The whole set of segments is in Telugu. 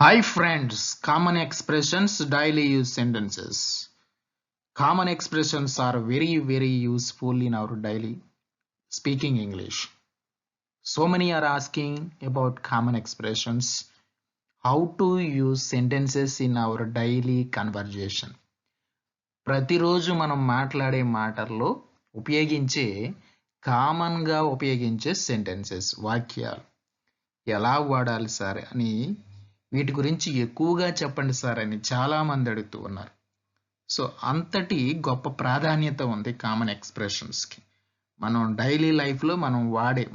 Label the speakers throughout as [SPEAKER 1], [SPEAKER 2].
[SPEAKER 1] Hi friends, common expressions, daily use sentences. Common expressions are very useful in our daily speaking English. So many are asking about common expressions, how to use sentences in our daily conversation. ప్రతిరోజు మనం మాట్లాడే మాటల్లో ఉపయోగించే కామన్గా ఉపయోగించే సెంటెన్సెస్ వాక్యాలు ఎలా వాడాలి సార్ అని వీటి గురించి ఎక్కువగా చెప్పండి సార్ అని చాలామంది అడుగుతూ ఉన్నారు. సో అంతటి గొప్ప ప్రాధాన్యత ఉంది కామన్ ఎక్స్ప్రెషన్స్కి. మనం డైలీ లైఫ్లో మనం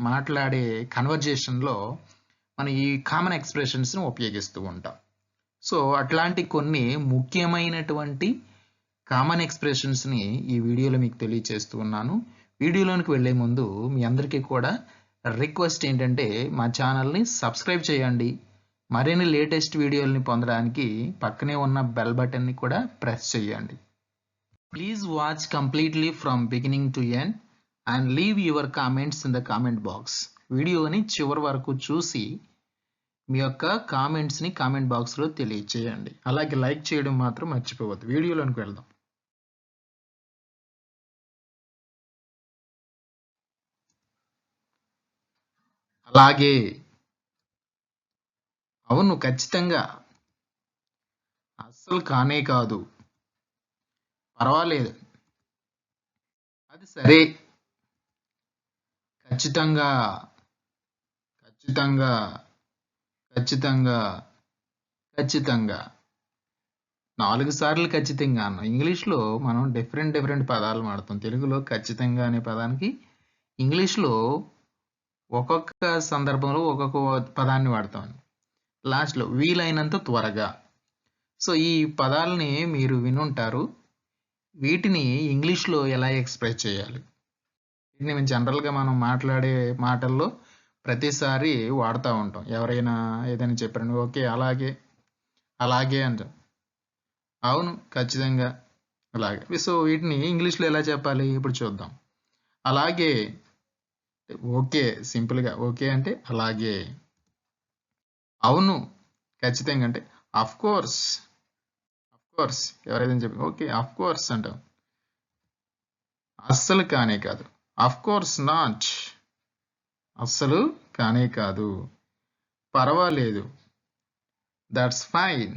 [SPEAKER 1] మాట్లాడే కన్వర్జేషన్లో మనం ఈ కామన్ ఎక్స్ప్రెషన్స్ని ఉపయోగిస్తూ ఉంటాం. సో అట్లాంటి కొన్ని ముఖ్యమైనటువంటి కామన్ ఎక్స్ప్రెషన్స్ని ఈ వీడియోలో మీకు తెలియచేస్తూ ఉన్నాను. వీడియోలోనికి వెళ్ళే ముందు మీ అందరికీ కూడా రిక్వెస్ట్ ఏంటంటే మా ఛానల్ని సబ్స్క్రైబ్ చేయండి. మరిన్ని లేటెస్ట్ వీడియోలని పొందడానికి పక్కనే ఉన్న బెల్ బటన్ని కూడా ప్రెస్ చేయండి. Please watch completely from beginning to end and leave your comments in the comment box. వీడియోని చివరి వరకు చూసి మీ యొక్క కామెంట్స్ని కామెంట్ బాక్స్లో తెలియచేయండి. అలాగే లైక్ చేయడం మాత్రం మర్చిపోవద్దు. వీడియోలోనికి వెళ్దాం. అలాగే, అవును, ఖచ్చితంగా, అస్సలు కానే కాదు, పర్వాలేదు, అది సరే, ఖచ్చితంగా, ఖచ్చితంగా, ఖచ్చితంగా, ఖచ్చితంగా, 4 సార్లు ఖచ్చితంగా అన్నాం. ఇంగ్లీష్లో మనం డిఫరెంట్ పదాలు వాడతాం. తెలుగులో ఖచ్చితంగా అనే పదానికి ఇంగ్లీష్లో ఒక్కొక్క సందర్భంలో ఒక్కొక్క పదాన్ని వాడతాం. లాస్ట్లో వీలైనంత త్వరగా. సో ఈ పదాలని మీరు వినుంటారు. వీటిని ఇంగ్లీష్లో ఎలా ఎక్స్ప్రెస్ చేయాలి, వీటిని మేము జనరల్గా మనం మాట్లాడే మాటల్లో ప్రతిసారి వాడుతూ ఉంటాం. ఎవరైనా ఏదైనా చెప్పారని ఓకే అలాగే, అలాగే అంటాం, అవును ఖచ్చితంగా, అలాగే. సో వీటిని ఇంగ్లీష్లో ఎలా చెప్పాలి ఇప్పుడు చూద్దాం. అలాగే, ఓకే, సింపుల్గా ఓకే అంటే అలాగే. అవును ఖచ్చితంగా అంటే ఆఫ్ కోర్స్, ఎవరైనా చెప్పి ఓకే ఆఫ్ కోర్స్ అంటాం. అస్సలు కానే కాదు, ఆఫ్ కోర్స్ నాట్, అస్సలు కానే కాదు. పర్వాలేదు, దట్స్ ఫైన్,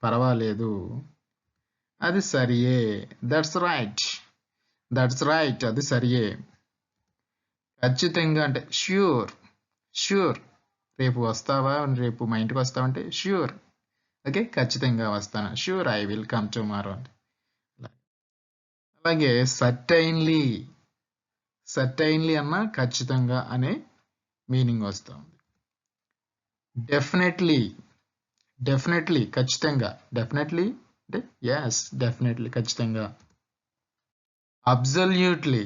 [SPEAKER 1] పర్వాలేదు. అది సరియే, దట్స్ రైట్, అది సరియే. ఖచ్చితంగా అంటే ష్యూర్, రేపు వస్తావా, రేపు మా ఇంటికి వస్తావా అంటే ష్యూర్, ఓకే ఖచ్చితంగా వస్తాను, sure I will come tomorrow అంటే. అలాగే సర్టైన్లీ అన్న ఖచ్చితంగా అనే మీనింగ్ వస్తుంది. డెఫినెట్లీ ఖచ్చితంగా, డెఫినెట్లీ అంటే ఎస్, డెఫినెట్లీ ఖచ్చితంగా. అబ్సల్యూట్లీ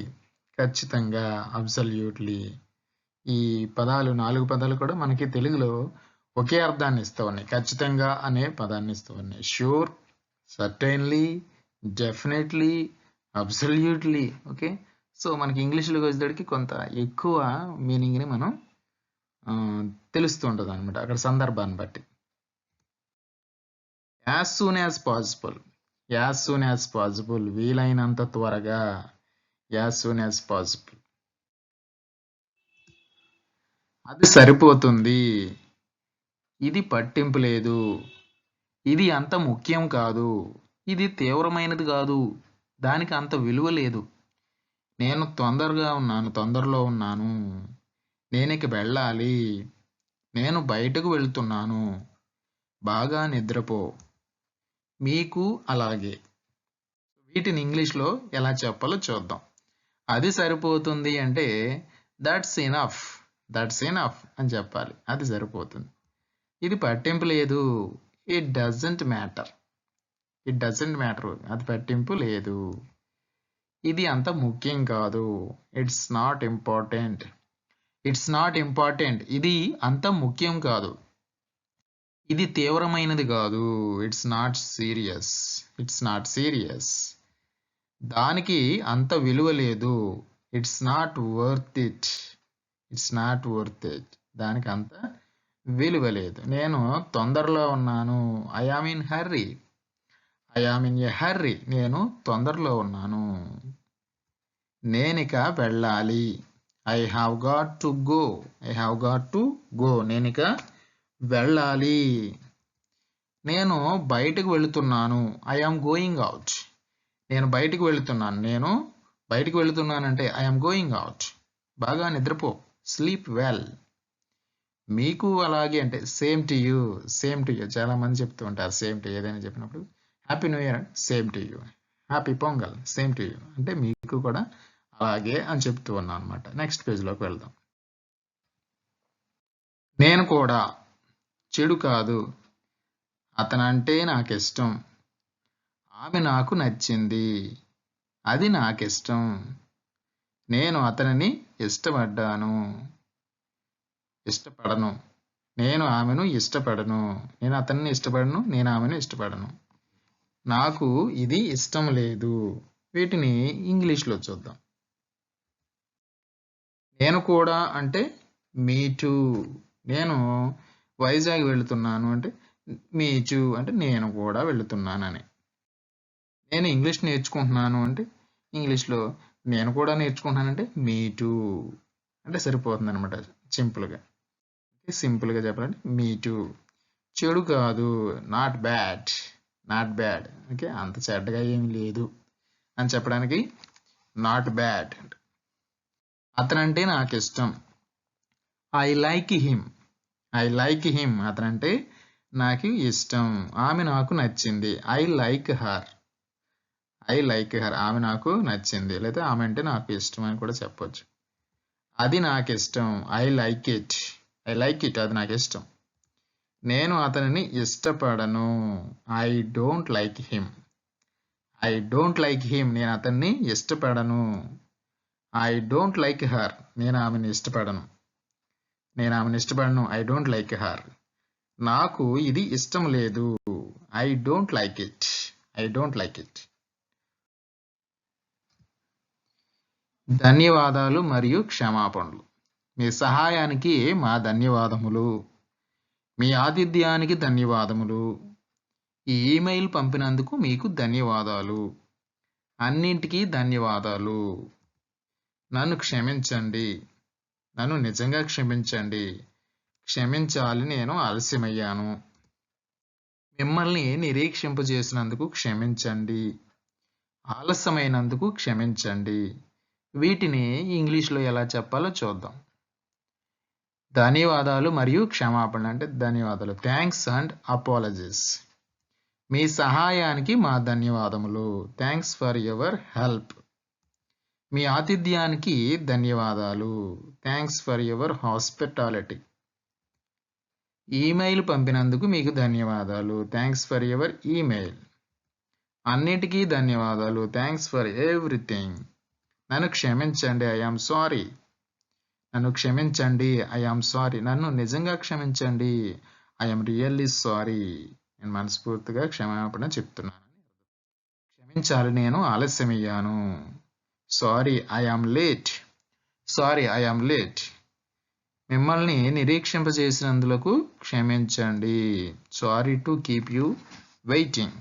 [SPEAKER 1] ఖచ్చితంగా, అబ్సల్యూట్లీ. ఈ పదాలు 4 పదాలు కూడా మనకి తెలుగులో ఒకే అర్థాన్ని ఇస్తూ ఉన్నాయి. ఖచ్చితంగా అనే పదాన్ని ఇస్తూ ఉన్నాయి. Sure, certainly, definitely, absolutely. Okay, so మనకి ఇంగ్లీష్లోకి వచ్చేటికి కొంత ఎక్కువ మీనింగ్ని మనం తెలుస్తూ ఉంటుంది అనమాట, అక్కడ సందర్భాన్ని బట్టి. యాజ్ సూన్ యాజ్ పాసిబుల్, వీలైనంత త్వరగా, యాజ్ సూన్ యాజ్ పాసిబుల్. అది సరిపోతుంది, ఇది పట్టింపు లేదు, ఇది అంత ముఖ్యం కాదు, ఇది తీవ్రమైనది కాదు, దానికి అంత విలువ లేదు, నేను తొందరలో ఉన్నాను, నేనిక వెళ్ళాలి, నేను బయటకు వెళ్తున్నాను, బాగా నిద్రపో, మీకు అలాగే. వీటిని ఇంగ్లీష్లో ఎలా చెప్పాలో చూద్దాం. అది సరిపోతుంది అంటే దట్స్ ఇనఫ్ అని చెప్పాలి, అది సరిపోతుంది. ఇది పట్టింపు లేదు, ఇట్ డజంట్ మ్యాటర్, అది పట్టింపు లేదు. ఇది అంత ముఖ్యం కాదు, ఇట్స్ నాట్ ఇంపార్టెంట్, ఇది అంత ముఖ్యం కాదు, ఇది తీవ్రమైనది కాదు, ఇట్స్ నాట్ సీరియస్, దానికి అంత విలువ లేదు, ఇట్స్ నాట్ వర్త్ ఇట్, దానికి అంత విలువ లేదు. నేను తొందరలో ఉన్నాను. I am in hurry. I am in a hurry. నేను తొందరలో ఉన్నాను. నేనిక వెళ్ళాలి. I have got to go. I have got to go. నేనిక వెళ్ళాలి. నేను బయటకు వెళుతున్నాను. I am going out. నేను బయటికి వెళుతున్నాను. నేను బయటికి వెళుతున్నానంటే ఐ యామ్ గోయింగ్ అవుట్. బాగా నిద్రపో. Sleep well. మీకు అలాగే అంటే same to you. Same to you. చాలా మంది చెప్తూ ఉంటారు సేమ్ టు ఏదైనా చెప్పినప్పుడు. Happy new year same to you. Happy pongal same to you. అంటే మీకు కూడా అలాగే అని చెప్తూ ఉన్నాను అనమాట. నెక్స్ట్ పేజ్లోకి వెళ్దాం. నేను కూడా చెడు కాదు. అతనంటే నాకిష్టం. ఆమె నాకు నచ్చింది. అది నాకిష్టం. నేను అతనిని ఇష్టపడను. నేను ఆమెను ఇష్టపడను. నేను అతన్ని ఇష్టపడను. నేను ఆమెను ఇష్టపడను. నాకు ఇది ఇష్టం లేదు. వీటిని ఇంగ్లీష్లో చూద్దాం. నేను కూడా అంటే మీ టూ. నేను వైజాగ్ వెళుతున్నాను అంటే మీ టూ అంటే నేను కూడా వెళుతున్నానని. నేను ఇంగ్లీష్ నేర్చుకుంటున్నాను అంటే ఇంగ్లీష్లో నేను కూడా నేర్చుకుంటున్నానంటే మీ టూ అంటే సరిపోతుంది అనమాట. సింపుల్గా చెప్పాలంటే మీ టూ. చెడు కాదు. Not bad. Not bad. Okay, అంత చెడ్డగా ఏమి లేదు అని చెప్పడానికి నాట్ బ్యాడ్. అతనంటే నాకు ఇష్టం. I like him. I like him. అతనంటే నాకు ఇష్టం. ఆమె నాకు నచ్చింది. I like her. I like her. ఆమె నాకు నచ్చింది. లేదా ఆమె అంటే నాకు ఇష్టం అని కూడా చెప్పొచ్చు. అది నాకు ఇష్టం. I like it. I like it. అది నాకు ఇష్టం. నేను అతనిని ఇష్టపడను. I don't like him. I don't like him. నేను అతన్ని ఇష్టపడను. I don't like her. నేను ఆమెను ఇష్టపడను. I don't like her. నాకు ఇది ఇష్టం లేదు. I don't like it. I don't like it. ధన్యవాదాలు మరియు క్షమాపణలు. మీ సహాయానికి మా ధన్యవాదములు. మీ ఆతిథ్యానికి ధన్యవాదములు. ఈ ఈమెయిల్ పంపినందుకు మీకు ధన్యవాదాలు. అన్నింటికీ ధన్యవాదాలు. నన్ను క్షమించండి. నన్ను నిజంగా క్షమించండి. క్షమించాలి, నేను ఆలస్యమయ్యాను. మిమ్మల్ని నిరీక్షింపజేసినందుకు క్షమించండి. ఆలస్యమైనందుకు క్షమించండి. వీటిని ఇంగ్లీష్లో ఎలా చెప్పాలో చూద్దాం. ధన్యవాదాలు మరియు క్షమాపణ అంటే ధన్యవాదాలు. Thanks and apologies. మీ సహాయానికి మా ధన్యవాదములు. Thanks for your help. మీ ఆతిథ్యానికి ధన్యవాదాలు. Thanks for your hospitality. Email పంపినందుకు మీకు ధన్యవాదాలు. Thanks for your email. అన్నిటికీ ధన్యవాదాలు. Thanks for everything. నన్ను క్షమించండి. I am sorry. నన్ను క్షమించండి. I am sorry. నన్ను నిజంగా క్షమించండి. I am really sorry. నేను మనస్ఫూర్తిగా క్షమాపణ చెప్తున్నాను. క్షమించాలి, నేను ఆలస్యమయ్యాను. Sorry I am late. Sorry I am late. మిమ్మల్ని నిరీక్షింపజేసినందులకు క్షమించండి. Sorry to keep you waiting.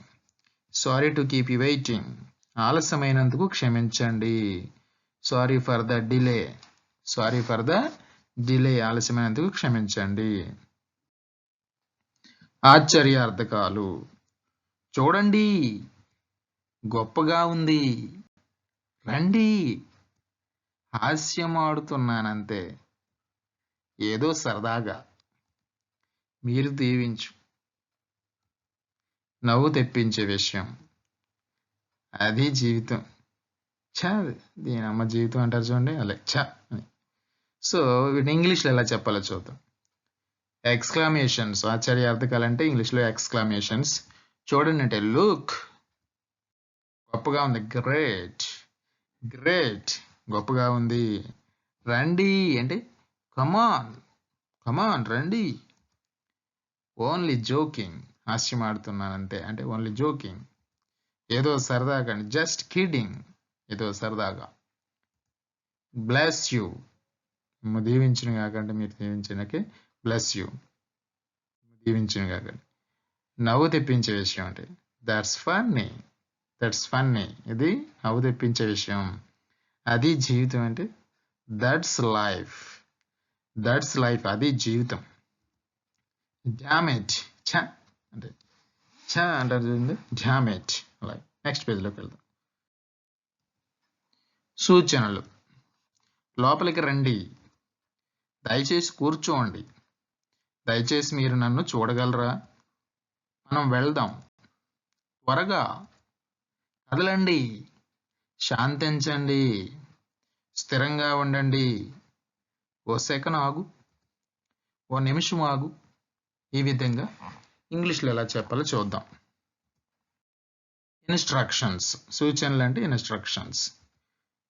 [SPEAKER 1] Sorry to keep you waiting. ఆలస్యమైనందుకు క్షమించండి. Sorry for the delay. Sorry for the delay. ఆలస్యమైనందుకు క్షమించండి. ఆశ్చర్యార్థకాలు. చూడండి, గొప్పగా ఉంది. రండి, హాస్యమాడుతున్నానంతే. ఏదో సరదాగా. మీరు దీవించు. నవ్వు తెప్పించే విషయం. అది జీవితం. ఛా, దీని అమ్మ జీవితం అంటారు చూడండి, అలా ఛా అని. సో వీటిని ఇంగ్లీష్లో ఎలా చెప్పాలో చూద్దాం. ఎక్స్క్లమేషన్స్. ఆశ్చర్యార్థకాలు అంటే ఇంగ్లీష్లో ఎక్స్క్లమేషన్స్. చూడండి అంటే లుక్, గొప్పగా ఉంది. గ్రేట్. గ్రేట్, గొప్పగా ఉంది. రండి అంటే కమాన్. కమాన్ రండి. Only joking. హాస్యం ఆడుతున్నానంతే అంటే ఓన్లీ జోకింగ్. ఏదో సరదాగా. Just kidding. ఏదో సరదాగా. Bless you. దీవించిన కాకంటే మీరు దీవించినకే బ్లెస్ యూ. కాక నవ్వు తెప్పించే విషయం అంటే దట్స్ ఫన్నీ. ఇది నవ్వు తెప్పించే విషయం. అది జీవితం అంటే దట్స్ లైఫ్. అది జీవితం. డామేట్ అంటే అంటారు చూడండి, డామేట్. అలాగే నెక్స్ట్ పేజ్లోకి వెళ్దాం. సూచనలు. లోపలికి రండి. దయచేసి కూర్చోండి. దయచేసి మీరు నన్ను చూడగలరా? మనం వెళ్దాం. త్వరగా కదలండి. శాంతించండి. స్థిరంగా ఉండండి. ఓ సెకన్ ఆగు. ఓ నిమిషం ఆగు. ఈ విధంగా ఇంగ్లీష్లో ఎలా చెప్పాలో చూద్దాం. ఇన్స్ట్రక్షన్స్. సూచనలు అంటే ఇన్స్ట్రక్షన్స్.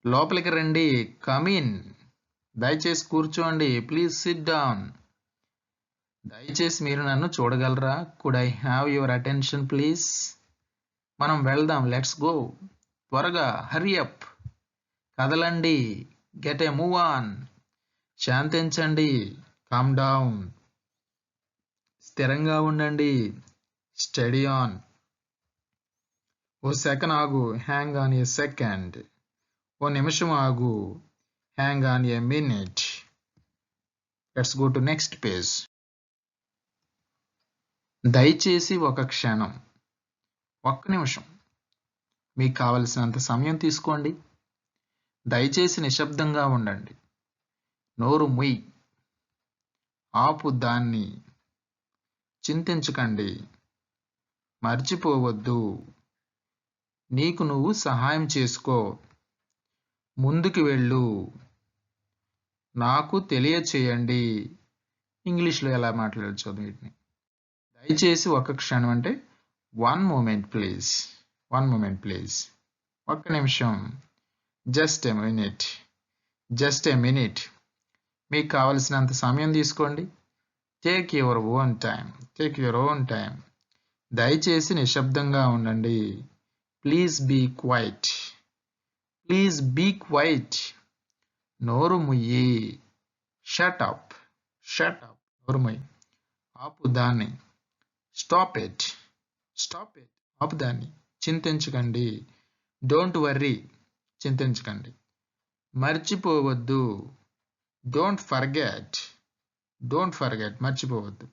[SPEAKER 1] లోపలికి రండి. కమిన్. దయచేసి కూర్చోండి. Please sit down. దయచేసి మీరు నన్ను చూడగలరా? Could I have your attention please? మనం వెళ్దాం. Let's go. త్వరగా. Hurry up. కదలండి. Get a move on. శాంతించండి. Calm down. స్థిరంగా ఉండండి. Steady on. ఓ సెకండ్ ఆగు. Hang on a second. ఓ నిమిషం ఆగు. Hang on a minute. Let's go to next page. దయచేసి ఒక క్షణం, ఒక్క నిమిషం, మీకు కావలసినంత సమయం తీసుకోండి. దయచేసి నిశ్శబ్దంగా ఉండండి. నోరు ముయ్. ఆపు దాన్ని. చింతించకండి. మర్చిపోవద్దు. నీకు నువ్వు సహాయం చేసుకో. ముందుకు వెళ్ళు. నాకు తెలియచేయండి. ఇంగ్లీష్లో ఎలా మాట్లాడచ్చు వీటిని? దయచేసి ఒక క్షణం అంటే వన్ మూమెంట్ ప్లీజ్. ఒక్క నిమిషం. Just a minute. మీకు కావలసినంత సమయం తీసుకోండి. Take your own time. దయచేసి నిశ్శబ్దంగా ఉండండి. Please be quiet. నోరు ముయ్యి. Shut up. నోరు ముయ్యి. ఆపు దాన్ని. Stop it. ఆపు దాన్ని. చింతించకండి. Don't worry. చింతించకండి. మర్చిపోవద్దు. Don't forget. మర్చిపోవద్దు.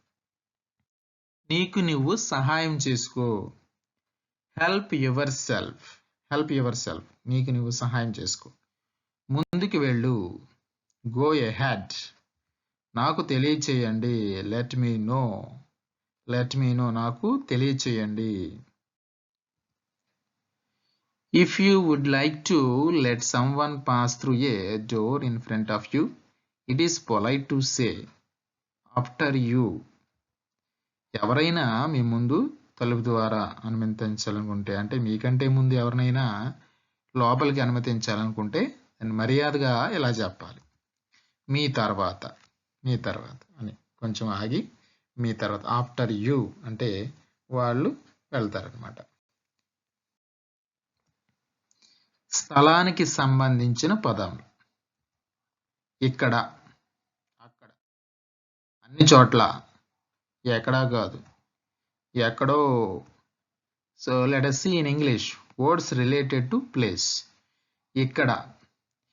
[SPEAKER 1] నీకు నువ్వు సహాయం చేసుకో. Help yourself. నీకు నువ్వు సహాయం చేసుకో. ముందుకు వెళ్ళు. Go ahead. నాకు తెలియచేయండి. Let me know. నాకు తెలియచేయండి. If you would like to let someone pass through a door in front of you, it is polite to say after you. ఎవరైనా మీ ముందు తలుపు ద్వారా అనుమతించాలనుకుంటే, అంటే మీకంటే ముందు ఎవరినైనా లోపలికి అనుమతించాలనుకుంటే మర్యాదగా ఇలా చెప్పాలి. మీ తర్వాత అని కొంచెం ఆగి మీ తర్వాత. ఆఫ్టర్ యూ అంటే వాళ్ళు వెళ్తారనమాట. స్థలానికి సంబంధించిన పదం. ఇక్కడ, అక్కడ, అన్ని చోట్ల, ఎక్కడా కాదు, ఎక్కడో. So let us see in English words related to place. ఇక్కడ,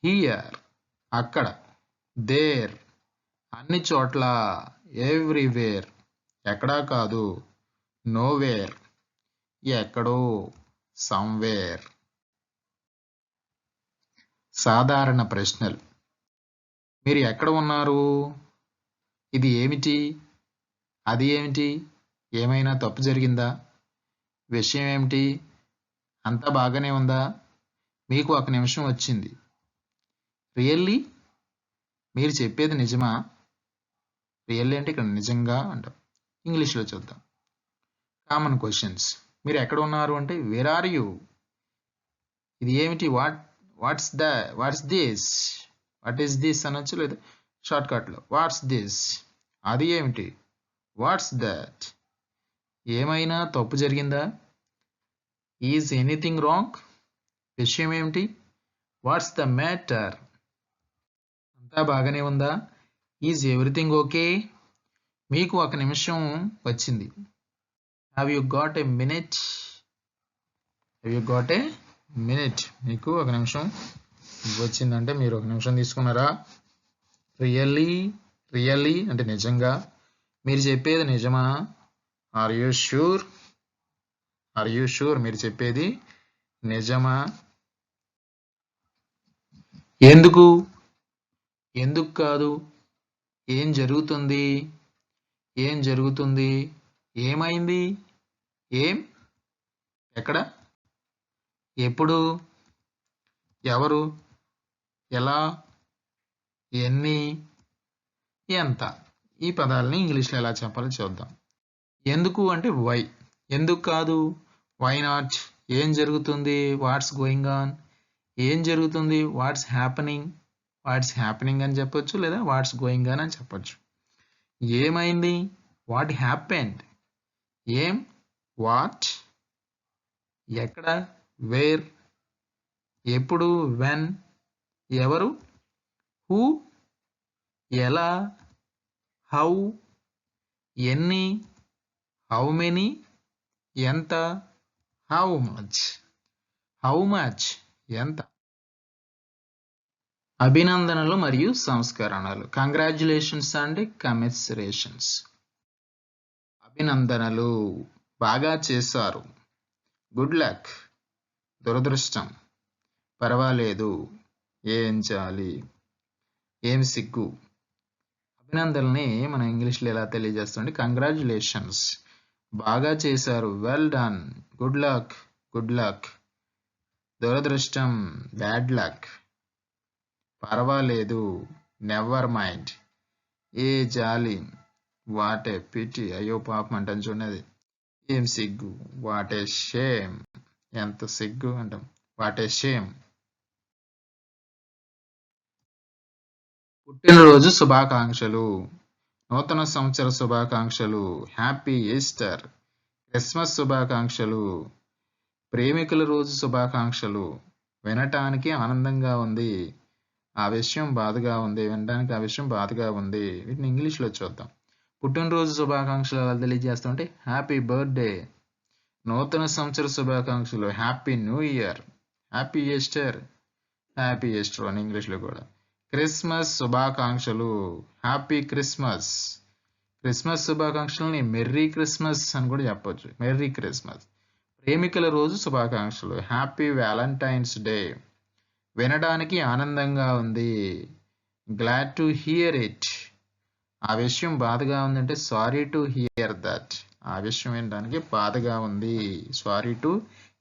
[SPEAKER 1] హియర్, అక్కడ, దేర్, అన్ని చోట్ల, ఎవ్రీవేర్, ఎక్కడా కాదు, నోవేర్, ఎక్కడో, సమ్వేర్. సాధారణ ప్రశ్నలు. మీరు ఎక్కడ ఉన్నారు? ఇది ఏమిటి? అది ఏమిటి? ఏమైనా తప్పు జరిగిందా? విషయం ఏమిటి? అంతా బాగానే ఉందా? మీకు ఒక నిమిషం వచ్చింది. రియల్లీ? మీరు చెప్పేది నిజమా? రియల్లీ అంటే ఇక్కడ నిజంగా అంటాం. ఇంగ్లీష్లో చూద్దాం. Common questions. మీరు ఎక్కడ ఉన్నారు అంటే వేర్ ఆర్ యూ? ఇది ఏమిటి? వాట్స్ దిస్ అనొచ్చు, లేదా షార్ట్ కట్లో వాట్స్ దిస్. అది ఏమిటి? What's that. ఏమైనా తప్పు జరిగిందా? Is anything wrong? విషయం ఏమిటి? What's the matter. అంతా బాగానే ఉందా? Is everything okay? మీకు ఒక నిమిషం వచ్చింది. Have you got a minute? Have you got a minute? మీకు ఒక నిమిషం వచ్చిందంటే మీరు ఒక నిమిషం తీసుకున్నారా? రియల్లీ రియల్లీ అంటే నిజంగా. మీరు చెప్పేది నిజమా? Are you sure? Are you sure? మీరు చెప్పేది నిజమా? ఎందుకు? ఎందుకు కాదు? ఏం జరుగుతుంది? ఏం జరుగుతుంది? ఏమైంది? ఏం? ఎక్కడ? ఎప్పుడు? ఎవరు? ఎలా? ఎన్ని? ఎంత? ఈ పదాలని ఇంగ్లీష్లో ఎలా చెప్పాలో చూద్దాం. ఎందుకు అంటే వై. ఎందుకు కాదు? Why not? ఏం జరుగుతుంది? What's going on? ఏం జరుగుతుంది? What's happening? వాట్స్ హ్యాపెనింగ్ అని చెప్పొచ్చు, లేదా వాట్స్ గోయింగ్ ఆన్ అని చెప్పొచ్చు. ఏమైంది? What happened? ఏం? వాట్? ఎక్కడ? వేర్? ఎప్పుడు? వెన్? ఎవరు? హూ? ఎలా? హౌ? ఎన్ని? How many? ఎంత? How much? How much? ఎంత? అభినందనలు మరియు సంస్కరణలు. Congratulations and commiserations. అభినందనలు, బాగా చేశారు. గుడ్ లక్, దురదృష్టం, పర్వాలేదు, ఏం చాలి, ఏం సిగ్గు. అభినందనల్ని మనం ఇంగ్లీష్లో ఎలా తెలియజేస్తామంటే కంగ్రాచ్యులేషన్స్, బాగా చేశారు, well done, good luck, good luck, దురదృష్టం, బ్యాడ్ లక్, పర్వాలేదు, నెవర్ మైండ్, ఏ జాలి, వాట్ ఏ పిటి, అయ్యో పాపం అంటాం చూడది, ఏం సిగ్గు, వాట్ ఏ షేమ్, ఎంత సిగ్గు అంటాం, వాట్ ఏ షేమ్. పుట్టినరోజు శుభాకాంక్షలు, నూతన సంవత్సర శుభాకాంక్షలు, హ్యాపీ ఈస్టర్, క్రిస్మస్ శుభాకాంక్షలు, ప్రేమికుల రోజు శుభాకాంక్షలు, వినటానికి ఆనందంగా ఉంది, ఆ విషయం బాధగా ఉంది, వినడానికి ఆ విషయం బాధగా ఉంది. వీటిని ఇంగ్లీష్లో చూద్దాం. పుట్టినరోజు శుభాకాంక్షలు ఎలా తెలియజేస్తామంటే హ్యాపీ బర్త్డే, నూతన సంవత్సర శుభాకాంక్షలు, happy new year, happy Easter, happy Easter అని ఇంగ్లీష్లో కూడా. క్రిస్మస్ శుభాకాంక్షలు, హ్యాపీ క్రిస్మస్, క్రిస్మస్ శుభాకాంక్షలని మెర్రీ క్రిస్మస్ అని కూడా చెప్పొచ్చు, మెర్రీ క్రిస్మస్. ప్రేమికుల రోజు శుభాకాంక్షలు, హ్యాపీ వ్యాలంటైన్స్ డే, వినడానికి ఆనందంగా ఉంది, గ్లాడ్ టు హియర్ ఇట్, ఆ విషయం బాధగా ఉందంటే సారీ టు హియర్ దట్, ఆ విషయం వినడానికి బాధగా ఉంది, sorry to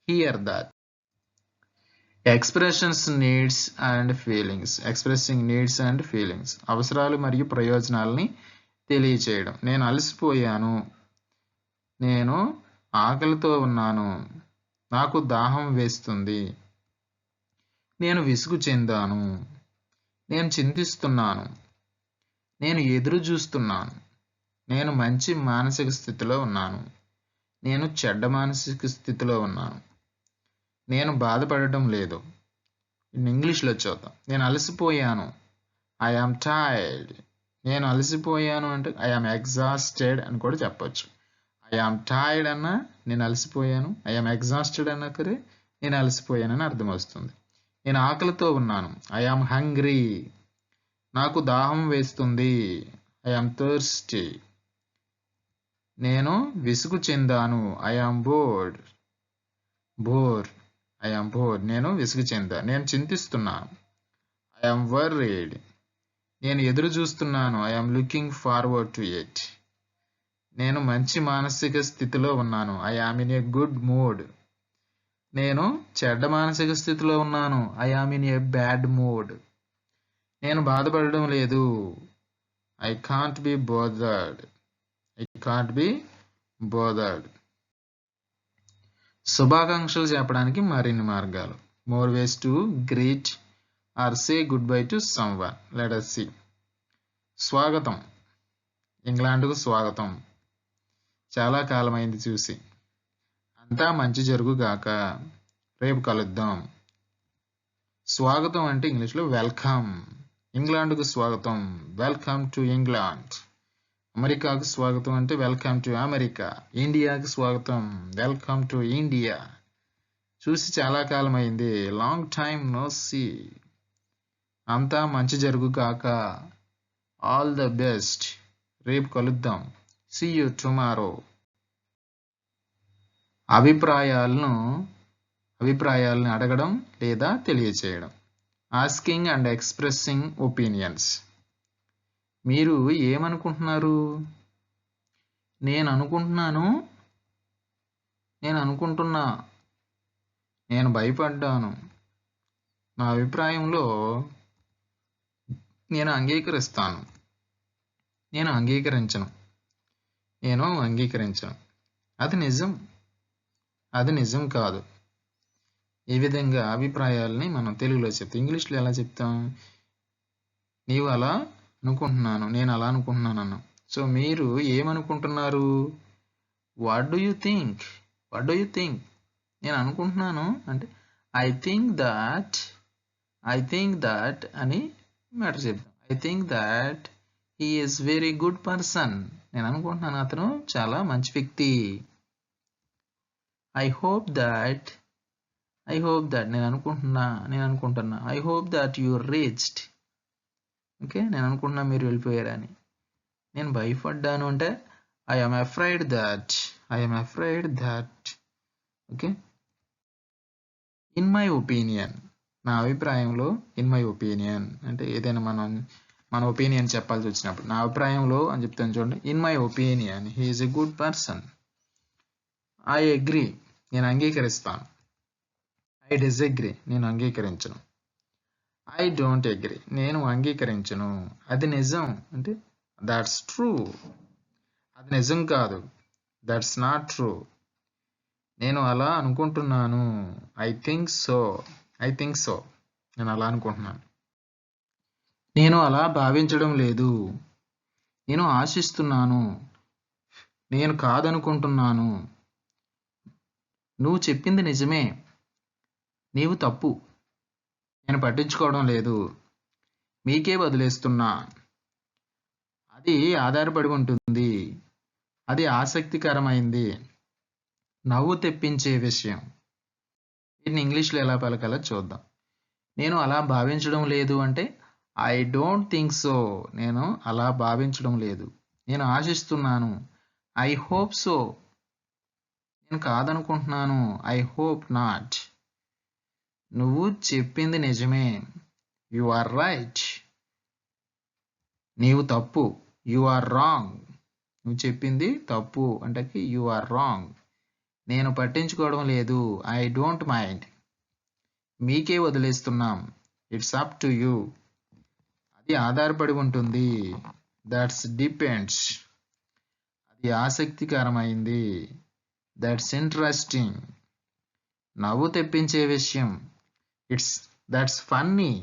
[SPEAKER 1] hear that. Expressions needs and feelings, expressing needs and feelings, అవసరాలు మరియు ప్రయోజనాలని తెలియచేయడం. నేను అలసిపోయాను, నేను ఆకలితో ఉన్నాను, నాకు దాహం వేస్తుంది, నేను విసుగు చెందాను, నేను చింతిస్తున్నాను, నేను ఎదురు చూస్తున్నాను, నేను మంచి మానసిక స్థితిలో ఉన్నాను, నేను చెడ్డ మానసిక స్థితిలో ఉన్నాను, నేను బాధపడటం లేదు. ఇంగ్లీష్లో చూద్దాం. నేను అలసిపోయాను, ఐ ఆమ్ టైర్డ్, నేను అలసిపోయాను అంటే ఐ ఆమ్ ఎగ్జాస్టెడ్ అని కూడా చెప్పొచ్చు. ఐ ఆమ్ టైర్డ్ అన్నా నేను అలసిపోయాను, ఐ ఆమ్ ఎగ్జాస్టెడ్ అన్నా సరే నేను అలసిపోయానని అర్థం వస్తుంది. నేను ఆకలితో ఉన్నాను, ఐ ఆమ్ హంగ్రీ, నాకు దాహం వేస్తుంది, ఐ ఆమ్ థర్స్టీ, నేను విసుగు చెందాను, I am bored, I am bored, నేను విసుగు చెందా, నేను చింతిస్తున్నాను, ఐ ఆమ్ వర్రీడ్, నేను ఎదురు చూస్తున్నాను, I am looking forward to it, నేను మంచి మానసిక స్థితిలో ఉన్నాను, I am in a good mood, నేను చెడ్డ మానసిక స్థితిలో ఉన్నాను, I am in a bad mood, నేను బాధపడడం లేదు, I can't be bothered, I can't be bothered. శుభాకాంక్షలు చెప్పడానికి మరిన్ని మార్గాలు. More ways to greet or say goodbye to someone. Let us see. స్వాగతం, ఇంగ్లాండ్కు స్వాగతం, చాలా కాలమైంది చూసి, అంతా మంచి జరుగుగాక, రేపు కలుద్దాం. స్వాగతం అంటే ఇంగ్లీష్లో వెల్కమ్, ఇంగ్లాండ్కు స్వాగతం, వెల్కమ్ టు ఇంగ్లాండ్. అమెరికాకు స్వాగతం అంటే వెల్కమ్ టు అమెరికా. ఇండియాకి స్వాగతం, వెల్కమ్ టు ఇండియా. చూసి చాలా కాలం అయింది, లాంగ్ టైమ్ నో సీ. అంతా మంచి జరుగు కాక, ఆల్ ద బెస్ట్. రేపు కలుద్దాం. See you tomorrow. అభిప్రాయాలను అడగడం లేదా తెలియచేయడం. Asking and expressing opinions. మీరు ఏమనుకుంటున్నారు? నేను అనుకుంటున్నాను, నేను అనుకుంటున్నా, నేను భయపడ్డాను, నా అభిప్రాయంలో నేను అంగీకరిస్తాను, నేను అంగీకరించను, నేను అంగీకరించను. అది నిజం, అది నిజం కాదు. ఈ విధంగా అభిప్రాయాలని మనం తెలుగులో చెప్తాం. ఇంగ్లీష్లో ఎలా చెప్తాం? నీవు అలా అనుకుంటున్నాను, నేను అలా అనుకుంటున్నాను అన్నాం. సో మీరు ఏమనుకుంటున్నారు? What do you think? What do you think? నేను అనుకుంటున్నాను అంటే ఐ థింక్ దట్ అని మ్యాటర్ చెప్తాం. I think that he is very good person. నేను అనుకుంటున్నాను అతను చాలా మంచి వ్యక్తి. ఐ హోప్ దట్ నేను అనుకుంటున్నా I hope that you reached. Okay, నేను అనుకుంటున్నా మీరు వెళ్ళిపోయారని. నేను భయపడ్డాను అంటే I am afraid that. Okay, in my opinion, నా అభిప్రాయంలో. ఇన్ మై ఒపీనియన్ అంటే ఏదైనా మన ఒపీనియన్ చెప్పాల్సి వచ్చినప్పుడు నా అభిప్రాయంలో అని చెప్తాను చూడండి. In my opinion he is a good person. I agree, నేను అంగీకరిస్తాను. ఐ డిసగ్రీ, నేను అంగీకరించను. ఐ డోంట్ అగ్రీ, నేను అంగీకరించను. అది నిజం అంటే దట్స్ ట్రూ. అది నిజం కాదు, దట్స్ నాట్ ట్రూ. నేను అలా అనుకుంటున్నాను. ఐ థింక్ సో, నేను అలా అనుకుంటున్నాను. నేను అలా భావించడం లేదు, నేను ఆశిస్తున్నాను. నేను కాదనుకుంటున్నాను. నువ్వు చెప్పింది నిజమే, నీవు తప్పు. నేను పట్టించుకోవడం లేదు, మీకే వదిలేస్తున్నా. అది ఆధారపడి ఉంటుంది, అది ఆసక్తికరమైంది, నవ్వు తెప్పించే విషయం. దీన్ని ఇంగ్లీష్లో ఎలా పలకాలో చూద్దాం. నేను అలా భావించడం లేదు అంటే ఐ డోంట్ థింక్ సో, నేను అలా భావించడం లేదు. నేను ఆశిస్తున్నాను, ఐ హోప్ సో. నేను కాదనుకుంటున్నాను, ఐ హోప్ నాట్. నువ్వు చెప్పింది నిజమే, యు ఆర్ రైట్. నీవు తప్పు, యు ఆర్ రాంగ్. నువ్వు చెప్పింది తప్పు అంటే యు ఆర్ రాంగ్. నేను పట్టించుకోవడం లేదు, ఐ డోంట్ మైండ్. మీకే వదిలేస్తున్నాం, ఇట్స్ అప్ టు యూ. అది ఆధారపడి ఉంటుంది, దట్స్ డిపెండ్స్. అది ఆసక్తికరమైంది, దట్స్ ఇంట్రెస్టింగ్. నవ్వు తెప్పించే విషయం, that's funny.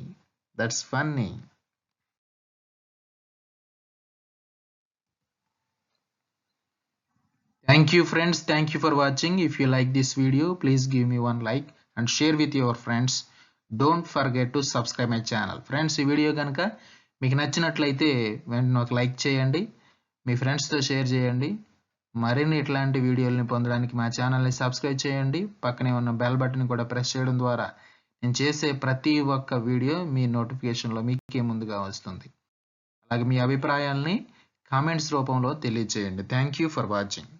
[SPEAKER 1] Thank you friends, thank you for watching. If you like this video, please give me one like and share with your friends. Don't forget to subscribe my channel. Friends, ఈ వీడియో కనుక మీకు నచ్చినట్లయితే వెంటనే ఒక లైక్ చేయండి, మీ ఫ్రెండ్స్తో షేర్ చేయండి. మరిన్ని ఇట్లాంటి వీడియోలని పొందడానికి మా ఛానల్ని సబ్స్క్రైబ్ చేయండి. పక్కనే ఉన్న బెల్ బటన్ కూడా ప్రెస్ చేయడం ద్వారా నేను చేసే ప్రతి ఒక్క వీడియో మీ నోటిఫికేషన్లో మీకే ముందుగా వస్తుంది. అలాగే మీ అభిప్రాయాల్ని కామెంట్స్ రూపంలో తెలియజేయండి. Thank you for watching.